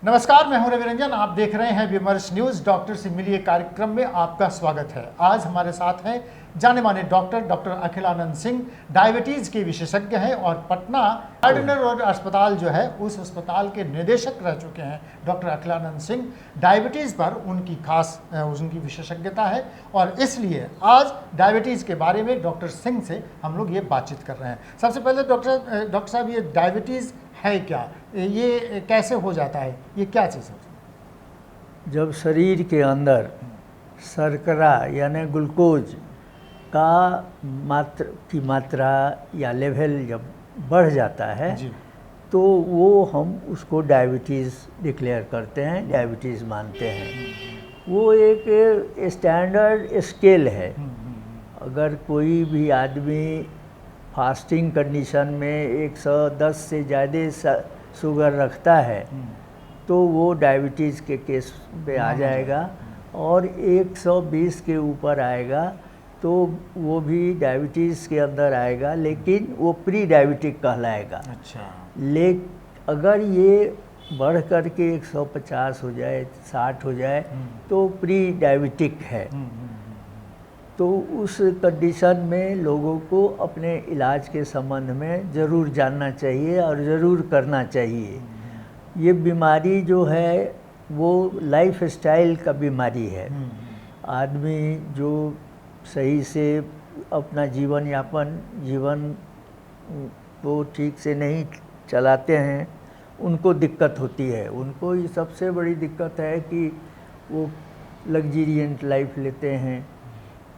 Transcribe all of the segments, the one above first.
नमस्कार, मैं हूं रवि रंजन। आप देख रहे हैं विमर्श न्यूज। डॉक्टर से मिलिए कार्यक्रम में आपका स्वागत है। आज हमारे साथ हैं जाने माने डॉक्टर अखिलानंद सिंह, डायबिटीज के विशेषज्ञ हैं और पटना गार्डनर रोड अस्पताल जो है उस अस्पताल के निदेशक रह चुके हैं। डॉक्टर अखिलानंद सिंह, डायबिटीज पर उनकी विशेषज्ञता है और इसलिए आज डायबिटीज के बारे में डॉक्टर सिंह से हम लोग ये बातचीत कर रहे हैं। सबसे पहले डॉक्टर साहब, ये डायबिटीज है क्या, ये कैसे हो जाता है, ये क्या चीज़ है? जब शरीर के अंदर शर्करा यानी ग्लूकोज का मात्रा या लेवल जब बढ़ जाता है जी। तो वो हम उसको डायबिटीज़ डिक्लेयर करते हैं, डायबिटीज़ मानते हैं। वो एक स्टैंडर्ड स्केल है। अगर कोई भी आदमी फास्टिंग कंडीशन में 110 से ज़्यादा शुगर रखता है तो वो डायबिटीज़ के केस पे आ जाएगा, और 120 के ऊपर आएगा तो वो भी डायबिटीज़ के अंदर आएगा, लेकिन वो प्री डायबिटिक कहलाएगा। अच्छा। अगर ये बढ़ कर के 150 हो जाए, 60 हो जाए तो प्री डायबिटिक है। तो उस कंडीशन में लोगों को अपने इलाज के संबंध में ज़रूर जानना चाहिए और ज़रूर करना चाहिए। ये बीमारी जो है वो लाइफ स्टाइल का बीमारी है। आदमी जो सही से अपना जीवन को ठीक से नहीं चलाते हैं उनको दिक्कत होती है। उनको ये सबसे बड़ी दिक्कत है कि वो लग्जरियंट लाइफ लेते हैं,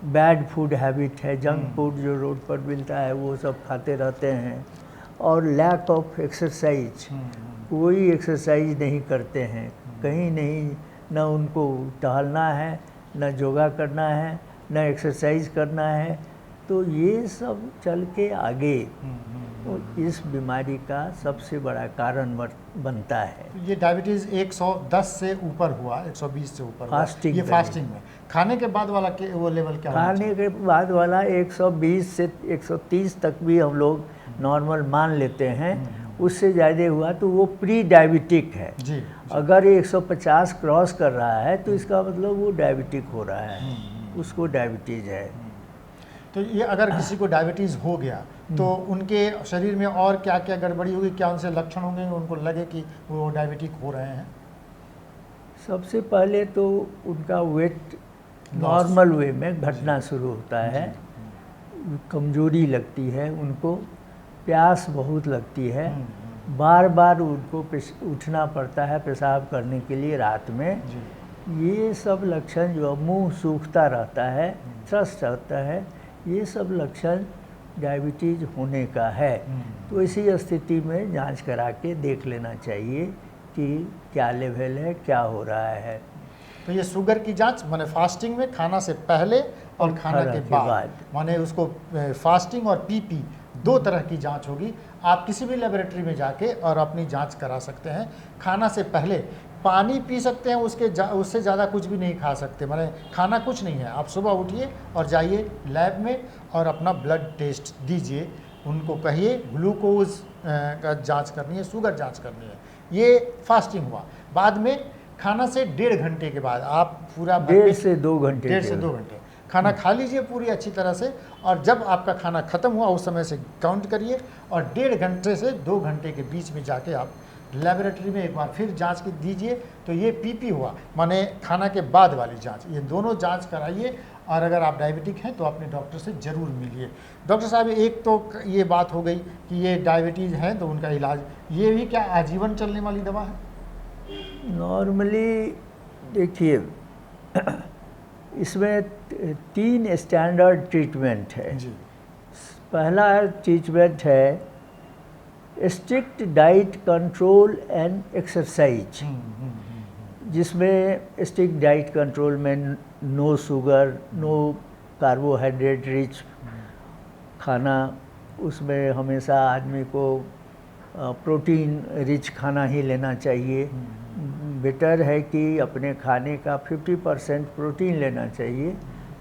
बैड फूड हैबिट है, जंक फूड जो रोड पर मिलता है वो सब खाते रहते हैं, और लैक ऑफ एक्सरसाइज, कोई एक्सरसाइज नहीं करते हैं, कहीं नहीं, न उनको टहलना है, न योगा करना है, न एक्सरसाइज करना है। तो ये सब चल के आगे इस बीमारी का सबसे बड़ा कारण बनता है। ये डायबिटीज़ 110 से ऊपर हुआ, 120 से ऊपर फास्टिंग हुआ, ये फास्टिंग में। खाने के बाद वाला वो लेवल क्या? खाने के बाद वाला 120 से 130 तक भी हम लोग नॉर्मल मान लेते हैं। उससे ज़्यादा हुआ तो वो प्री डायबिटिक है। जी। अगर 150 क्रॉस कर रहा है तो इसका मतलब वो डायबिटिक हो रहा है, उसको डायबिटीज़ है। तो ये अगर किसी को डायबिटीज़ हो गया तो उनके शरीर में और क्या क्या गड़बड़ी होगी, क्या उनसे लक्षण होंगे उनको लगे कि वो डायबिटिक हो रहे हैं? सबसे पहले तो उनका वेट नॉर्मल वे में घटना शुरू होता है, कमजोरी लगती है, उनको प्यास बहुत लगती है, बार बार उनको उठना पड़ता है पेशाब करने के लिए रात में। ये सब लक्षण, जो मुंह सूखता रहता है, थ्रस्ट रहता है, ये सब लक्षण डायबिटीज़ होने का है। तो इसी स्थिति में जांच करा के देख लेना चाहिए कि क्या लेवल है, क्या हो रहा है। तो ये शुगर की जांच माने फास्टिंग में, खाना से पहले और खाना के बाद, माने उसको फास्टिंग और पीपी दो तरह की जांच होगी। आप किसी भी लेबोरेटरी में जाके और अपनी जांच करा सकते हैं। खाना से पहले पानी पी सकते हैं, उससे ज़्यादा कुछ भी नहीं खा सकते, माने खाना कुछ नहीं है। आप सुबह उठिए और जाइए लैब में और अपना ब्लड टेस्ट दीजिए। उनको कहिए ग्लूकोज का जांच करनी है, शुगर जांच करनी है। ये फास्टिंग हुआ। बाद में खाना से 1.5 घंटे के बाद आप पूरा 1.5 से 2 घंटे, 1.5 से 2 घंटे खाना खा लीजिए पूरी अच्छी तरह से, और जब आपका खाना ख़त्म हुआ उस समय से काउंट करिए, और 1.5 घंटे से 2 घंटे के बीच में जाके आप लेबोरेटरी में एक बार फिर जांच दीजिए। तो ये पीपी हुआ, माने खाना के बाद वाली जांच। ये दोनों जांच कराइए, और अगर आप डायबिटिक हैं तो अपने डॉक्टर से ज़रूर मिलिए। डॉक्टर साहब, एक तो ये बात हो गई कि ये डायबिटीज़ है तो उनका इलाज, ये भी क्या आजीवन चलने वाली दवा है? नॉर्मली देखिए इसमें 3 स्टैंडर्ड ट्रीटमेंट है। जी। पहला ट्रीटमेंट है strict diet control and exercise, जिसमें स्ट्रिक्ट डाइट कंट्रोल में no sugar, no carbohydrate rich खाना, उसमें हमेशा आदमी को प्रोटीन रिच खाना ही लेना चाहिए। बेटर है कि अपने खाने का 50% प्रोटीन लेना चाहिए,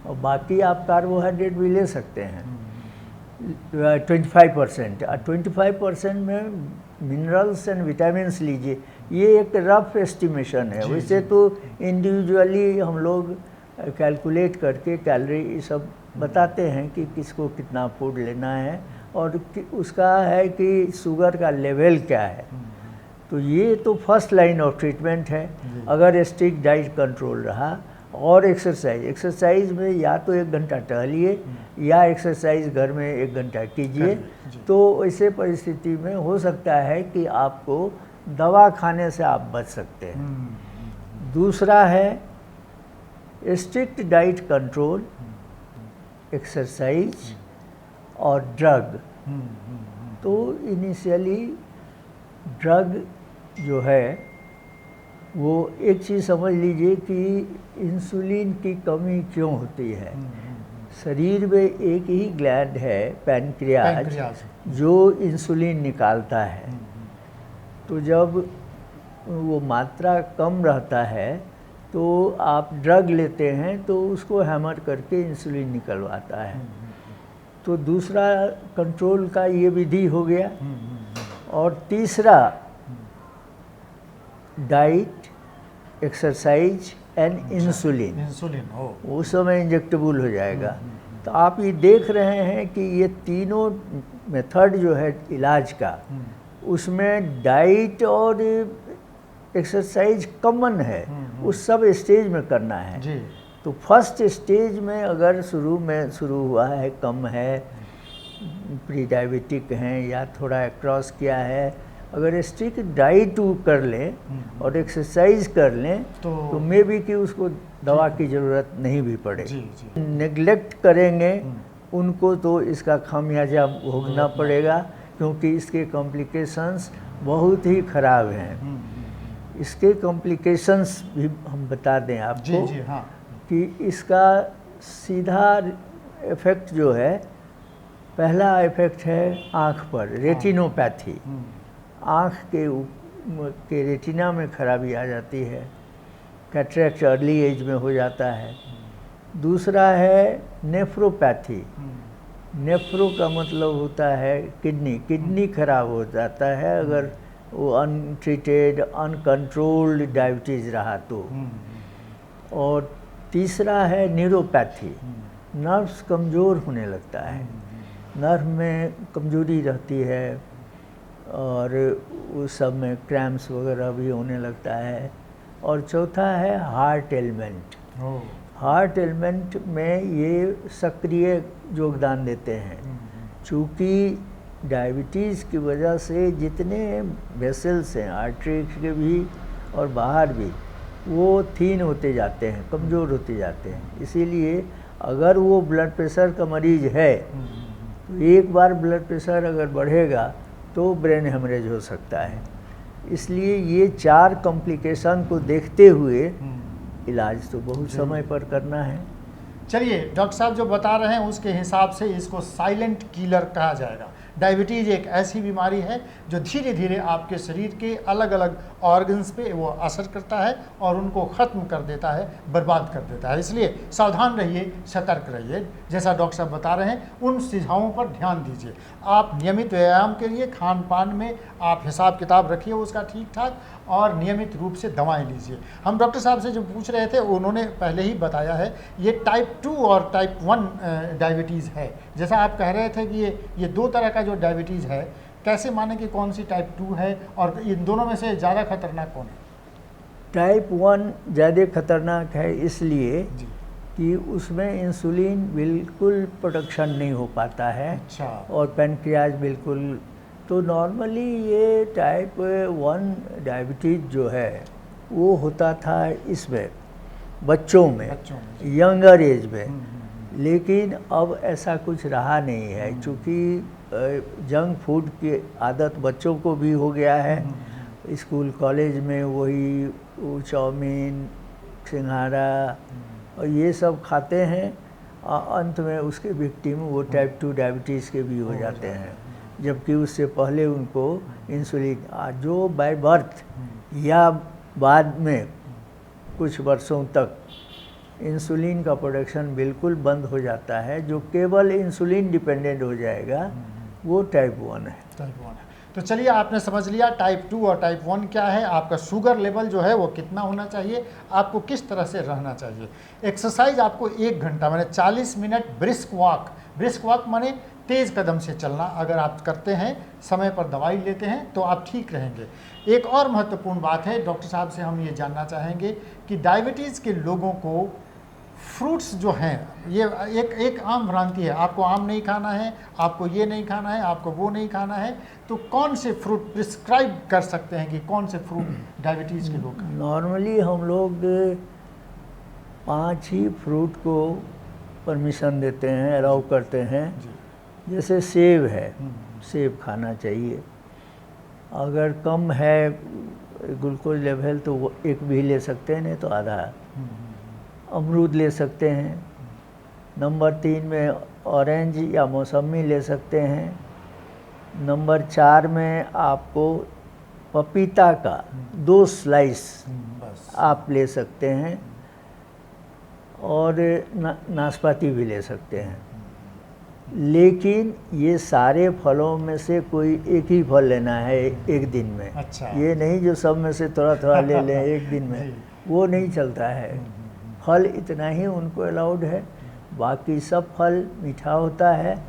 और बाकी आप कार्बोहाइड्रेट भी ले सकते हैं। 25%, और 25% में मिनरल्स एंड विटामिन्स लीजिए। ये एक रफ एस्टिमेशन है, वैसे तो इंडिविजुअली हम लोग कैलकुलेट करके कैलोरी ये सब बताते हैं कि किसको कितना फूड लेना है और उसका है कि शुगर का लेवल क्या है। तो ये तो फर्स्ट लाइन ऑफ ट्रीटमेंट है। अगर स्ट्रिक्ट डाइट कंट्रोल रहा और एक्सरसाइज में या तो 1 घंटा टहलिए या एक्सरसाइज घर में 1 घंटा कीजिए, तो ऐसे परिस्थिति में हो सकता है कि आपको दवा खाने से आप बच सकते हैं। दूसरा है स्ट्रिक्ट डाइट कंट्रोल, एक्सरसाइज और ड्रग। तो इनिशियली ड्रग जो है वो एक चीज़ समझ लीजिए कि इंसुलिन की कमी क्यों होती है। शरीर में एक ही ग्लैंड है पैनक्रियाज जो इंसुलिन निकालता है। तो जब वो मात्रा कम रहता है तो आप ड्रग लेते हैं तो उसको हैमर करके इंसुलिन निकलवाता है। तो दूसरा कंट्रोल का ये विधि हो गया। और तीसरा डाइट, एक्सरसाइज एंड इंसुलिन हो, उस समय इंजेक्टेबल हो जाएगा। तो आप ये देख रहे हैं कि ये तीनों मेथड जो है इलाज का, उसमें डाइट और एक्सरसाइज कॉमन है, उस सब स्टेज में करना है जी। तो फर्स्ट स्टेज में अगर शुरू हुआ है, कम है, प्री डायबिटिक हैं या थोड़ा क्रॉस किया है, अगर स्ट्रिक्ट डाइट कर लें और एक्सरसाइज कर लें तो मे बी कि उसको दवा की ज़रूरत नहीं भी पड़े। नेग्लेक्ट करेंगे उनको तो इसका खामियाजा भोगना पड़ेगा, क्योंकि इसके कॉम्प्लिकेशंस बहुत ही ख़राब हैं। इसके कॉम्प्लिकेशंस भी हम बता दें आपको कि इसका सीधा इफ़ेक्ट जो है, पहला इफ़ेक्ट है आँख पर, रेटिनोपैथी। आँख के रेटिना में खराबी आ जाती है, कैटरेक्ट अर्ली एज में हो जाता है। दूसरा है नेफ्रोपैथी। नेफ्रो का मतलब होता है किडनी खराब हो जाता है अगर वो अनट्रीटेड अनकंट्रोल्ड डायबिटीज़ रहा तो। और तीसरा है न्यूरोपैथी। नर्व्स कमज़ोर होने लगता है, नर्व में कमजोरी रहती है और उस सब में क्रैम्प्स वगैरह भी होने लगता है। और चौथा है हार्ट एलिमेंट। हार्ट एलिमेंट में ये सक्रिय योगदान देते हैं। चूँकि डायबिटीज़ की वजह से जितने वेसल्स हैं आर्टरीज के भी और बाहर भी, वो थीन होते जाते हैं, कमज़ोर होते जाते हैं। इसीलिए अगर वो ब्लड प्रेशर का मरीज़ है तो एक बार ब्लड प्रेशर अगर बढ़ेगा तो ब्रेन हेमरेज हो सकता है। इसलिए ये 4 कॉम्प्लिकेशन को देखते हुए इलाज तो बहुत समय पर करना है। चलिए डॉक्टर साहब जो बता रहे हैं उसके हिसाब से इसको साइलेंट किलर कहा जाएगा। डायबिटीज़ एक ऐसी बीमारी है जो धीरे धीरे आपके शरीर के अलग अलग ऑर्गन्स पे वो असर करता है और उनको ख़त्म कर देता है, बर्बाद कर देता है। इसलिए सावधान रहिए, सतर्क रहिए। जैसा डॉक्टर साहब बता रहे हैं उन सुझावों पर ध्यान दीजिए। आप नियमित व्यायाम के लिए खान पान में आप हिसाब किताब रखिए उसका ठीक ठाक, और नियमित रूप से दवाएं लीजिए। हम डॉक्टर साहब से जो पूछ रहे थे उन्होंने पहले ही बताया है ये टाइप 2 और टाइप 1 डायबिटीज़ है। जैसा आप कह रहे थे कि ये 2 तरह का जो डायबिटीज़ है, कैसे माने कि कौन सी टाइप 2 है और इन दोनों में से ज़्यादा खतरनाक कौन है? टाइप 1 ज़्यादा खतरनाक है इसलिए कि उसमें इंसुलिन बिल्कुल प्रोडक्शन नहीं हो पाता है। अच्छा। और पैनक्रियाज बिल्कुल। तो नॉर्मली ये टाइप 1 डायबिटीज़ जो है वो होता था इसमें बच्चों में, यंगर एज में। लेकिन अब ऐसा कुछ रहा नहीं है, क्योंकि जंक फूड की आदत बच्चों को भी हो गया है। स्कूल कॉलेज में वही चाउमीन, सिंघाड़ा और ये सब खाते हैं, अंत में उसके विक्टिम वो टाइप 2 डायबिटीज़ के भी हो जाते हैं, जबकि उससे पहले उनको इंसुलिन जो बाय बर्थ या बाद में कुछ वर्षों तक इंसुलिन का प्रोडक्शन बिल्कुल बंद हो जाता है, जो केवल इंसुलिन डिपेंडेंट हो जाएगा, वो टाइप 1 है। टाइप 1 है। तो चलिए, आपने समझ लिया टाइप 2 और टाइप 1 क्या है, आपका शुगर लेवल जो है वो कितना होना चाहिए, आपको किस तरह से रहना चाहिए। एक्सरसाइज आपको 1 घंटा माने 40 मिनट ब्रिस्क वॉक माने तेज़ कदम से चलना, अगर आप करते हैं, समय पर दवाई लेते हैं तो आप ठीक रहेंगे। एक और महत्वपूर्ण बात है, डॉक्टर साहब से हम ये जानना चाहेंगे कि डायबिटीज़ के लोगों को फ्रूट्स जो हैं, ये एक आम भ्रांति है, आपको आम नहीं खाना है, आपको ये नहीं खाना है, आपको वो नहीं खाना है, तो कौन से फ्रूट प्रिस्क्राइब कर सकते हैं कि कौन से फ्रूट डायबिटीज़ के लोग खाएं? नॉर्मली हम लोग 5 ही फ्रूट को परमिशन देते हैं, अलाउ करते हैं। जैसे सेब है, सेब खाना चाहिए। अगर कम है ग्लूकोज लेवल तो वो 1 भी ले सकते हैं, नहीं तो आधा। अमरूद ले सकते हैं। नंबर 3 में ऑरेंज या मौसमी ले सकते हैं। नंबर 4 में आपको पपीता का 2 स्लाइस आप ले सकते हैं, और नाशपाती भी ले सकते हैं। लेकिन ये सारे फलों में से कोई एक ही फल लेना है एक दिन में। अच्छा। ये नहीं जो सब में से थोड़ा थोड़ा ले लें एक दिन में, वो नहीं चलता है। फल इतना ही उनको अलाउड है, बाकी सब फल मीठा होता है।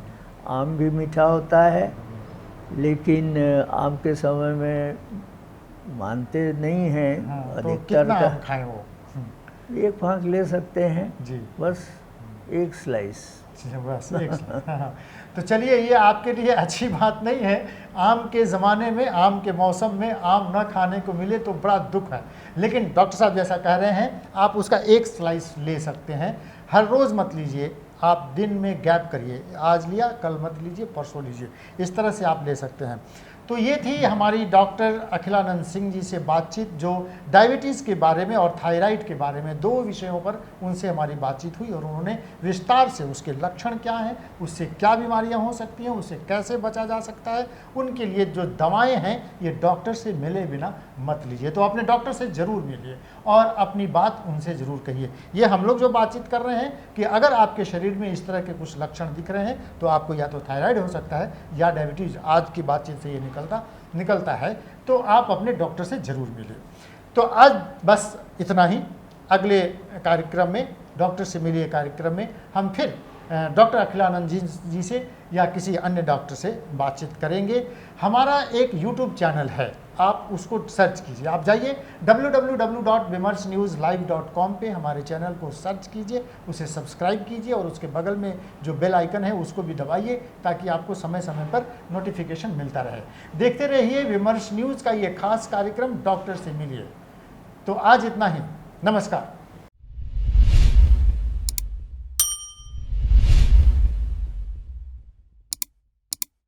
आम भी मीठा होता है, लेकिन आम के समय में मानते नहीं हैं। हाँ, तो अधिकतर कितना का आम खाएं वो? 1 फाँक ले सकते हैं जी, बस, 1 स्लाइस। बस एक हाँ। तो चलिए, ये आपके लिए अच्छी बात नहीं है। आम के ज़माने में, आम के मौसम में आम न खाने को मिले तो बड़ा दुख है। लेकिन डॉक्टर साहब जैसा कह रहे हैं, आप उसका 1 स्लाइस ले सकते हैं। हर रोज़ मत लीजिए, आप दिन में गैप करिए, आज लिया कल मत लीजिए, परसों लीजिए, इस तरह से आप ले सकते हैं। तो ये थी हमारी डॉक्टर अखिलानंद सिंह जी से बातचीत, जो डायबिटीज़ के बारे में और थायराइड के बारे में 2 विषयों पर उनसे हमारी बातचीत हुई, और उन्होंने विस्तार से उसके लक्षण क्या हैं, उससे क्या बीमारियां हो सकती हैं, उससे कैसे बचा जा सकता है, उनके लिए जो दवाएं हैं, ये डॉक्टर से मिले बिना मत लीजिए। तो अपने डॉक्टर से ज़रूर मिलिए और अपनी बात उनसे ज़रूर कहिए। ये हम लोग जो बातचीत कर रहे हैं कि अगर आपके शरीर में इस तरह के कुछ लक्षण दिख रहे हैं तो आपको या तो थायराइड हो सकता है या डायबिटीज़, आज की बातचीत से ये निकलता है, तो आप अपने डॉक्टर से ज़रूर मिलिए। तो आज बस इतना ही। अगले कार्यक्रम में, डॉक्टर से मिलिए कार्यक्रम में, हम फिर डॉक्टर अखिलानंद जी से या किसी अन्य डॉक्टर से बातचीत करेंगे। हमारा एक यूट्यूब चैनल है, आप उसको सर्च कीजिए। आप जाइए www.vimarsnewslive.com पे हमारे चैनल को सर्च कीजिए, उसे सब्सक्राइब कीजिए और उसके बगल में जो बेल आइकन है उसको भी दबाइए, ताकि आपको समय समय पर नोटिफिकेशन मिलता रहे। देखते रहिए विमर्श न्यूज़ का ये खास कार्यक्रम डॉक्टर से मिलिए। तो आज इतना ही, नमस्कार।